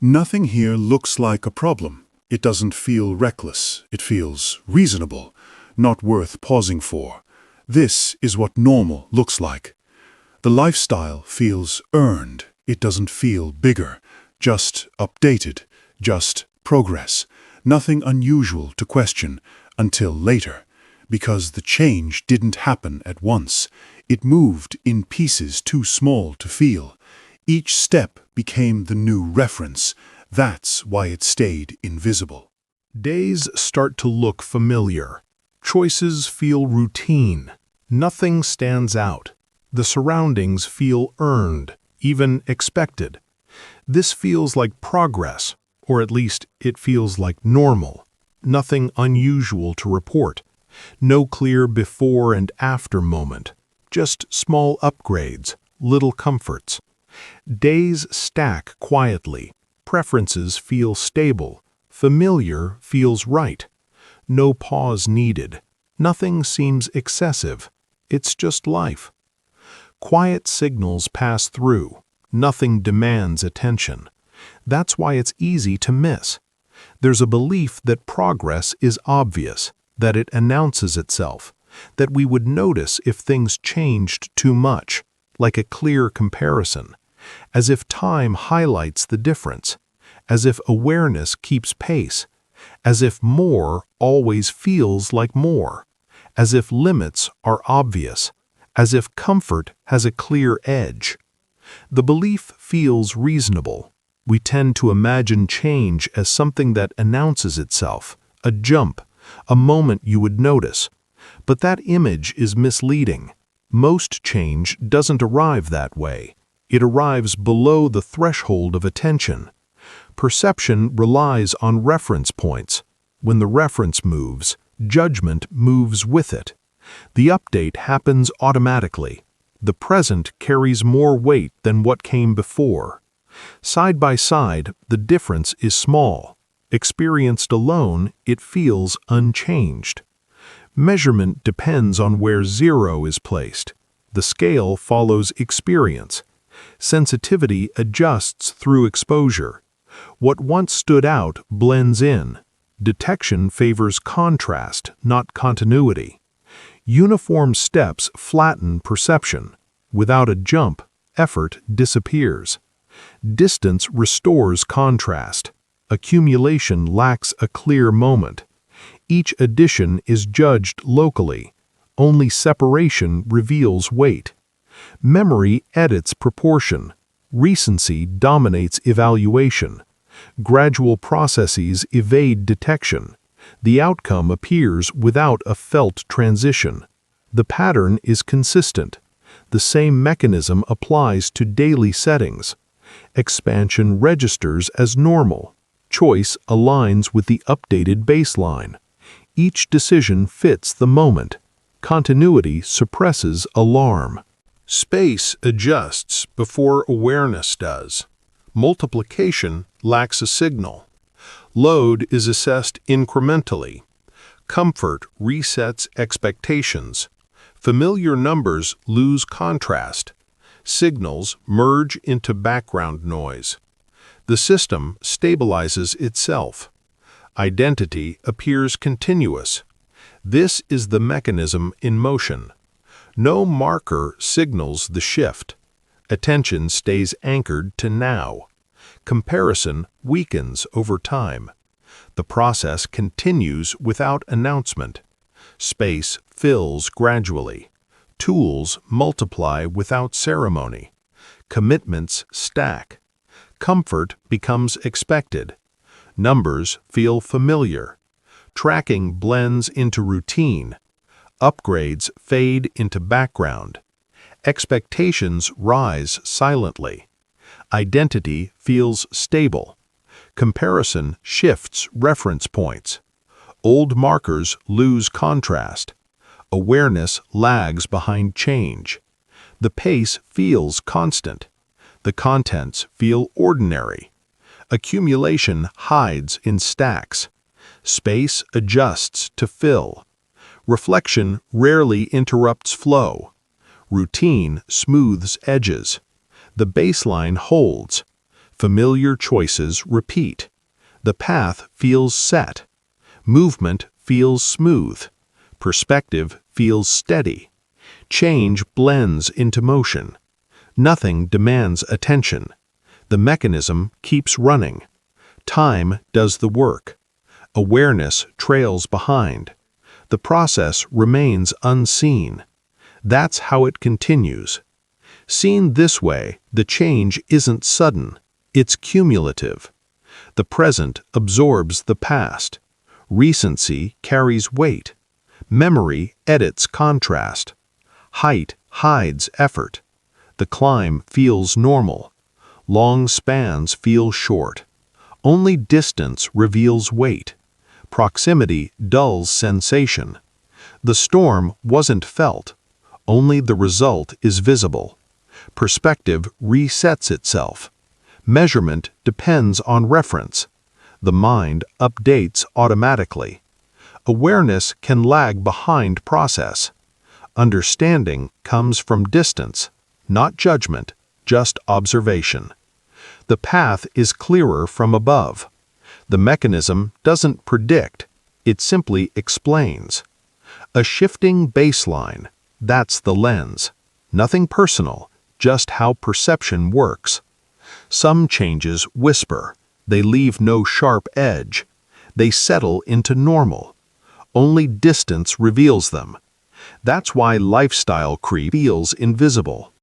Nothing here looks like a problem. It doesn't feel reckless. It feels reasonable, not worth pausing for. This is what normal looks like. The lifestyle feels earned. It doesn't feel bigger, just updated, just progress. Nothing unusual to question until later, because the change didn't happen at once. It moved in pieces too small to feel. Each step became the new reference. That's why it stayed invisible. Days start to look familiar. Choices feel routine. Nothing stands out. The surroundings feel earned, even expected. This feels like progress, or at least it feels like normal. Nothing unusual to report. No clear before and after moment. Just small upgrades, little comforts. Days stack quietly. Preferences feel stable. Familiar feels right. No pause needed. Nothing seems excessive. It's just life. Quiet signals pass through. Nothing demands attention. That's why it's easy to miss. There's a belief that progress is obvious, that it announces itself, that we would notice if things changed too much, like a clear comparison, as if time highlights the difference, as if awareness keeps pace, as if more always feels like more, as if limits are obvious, as if comfort has a clear edge. The belief feels reasonable. We tend to imagine change as something that announces itself, a jump, a moment you would notice. But that image is misleading. Most change doesn't arrive that way. It arrives below the threshold of attention. Perception relies on reference points. When the reference moves, judgment moves with it. The update happens automatically. The present carries more weight than what came before. Side by side, the difference is small. Experienced alone, it feels unchanged. Measurement depends on where zero is placed. The scale follows experience. Sensitivity adjusts through exposure. What once stood out blends in. Detection favors contrast, not continuity. Uniform steps flatten perception. Without a jump, effort disappears. Distance restores contrast. Accumulation lacks a clear moment. Each addition is judged locally. Only separation reveals weight. Memory edits proportion. Recency dominates evaluation. Gradual processes evade detection. The outcome appears without a felt transition. The pattern is consistent. The same mechanism applies to daily settings. Expansion registers as normal. Choice aligns with the updated baseline. Each decision fits the moment. Continuity suppresses alarm. Space adjusts before awareness does. Multiplication lacks a signal. Load is assessed incrementally. Comfort resets expectations. Familiar numbers lose contrast. Signals merge into background noise. The system stabilizes itself. Identity appears continuous. This is the mechanism in motion. No marker signals the shift. Attention stays anchored to now. Comparison weakens over time. The process continues without announcement. Space fills gradually. Tools multiply without ceremony. Commitments stack. Comfort becomes expected. Numbers feel familiar. Tracking blends into routine. Upgrades fade into background. Expectations rise silently. Identity feels stable. Comparison shifts reference points. Old markers lose contrast. Awareness lags behind change. The pace feels constant. The contents feel ordinary. Accumulation hides in stacks. Space adjusts to fill. Reflection rarely interrupts flow. Routine smooths edges. The baseline holds. Familiar choices repeat. The path feels set. Movement feels smooth. Perspective feels steady. Change blends into motion. Nothing demands attention. The mechanism keeps running. Time does the work. Awareness trails behind. The process remains unseen. That's how it continues. Seen this way, the change isn't sudden. It's cumulative. The present absorbs the past. Recency carries weight. Memory edits contrast. Height hides effort. The climb feels normal. Long spans feel short. Only distance reveals weight. Proximity dulls sensation. The storm wasn't felt. Only the result is visible. Perspective resets itself. Measurement depends on reference. The mind updates automatically. Awareness can lag behind process. Understanding comes from distance, not judgment, just observation. The path is clearer from above. The mechanism doesn't predict, it simply explains. A shifting baseline, that's the lens. Nothing personal, just how perception works. Some changes whisper. They leave no sharp edge. They settle into normal. Only distance reveals them. That's why lifestyle creep feels invisible.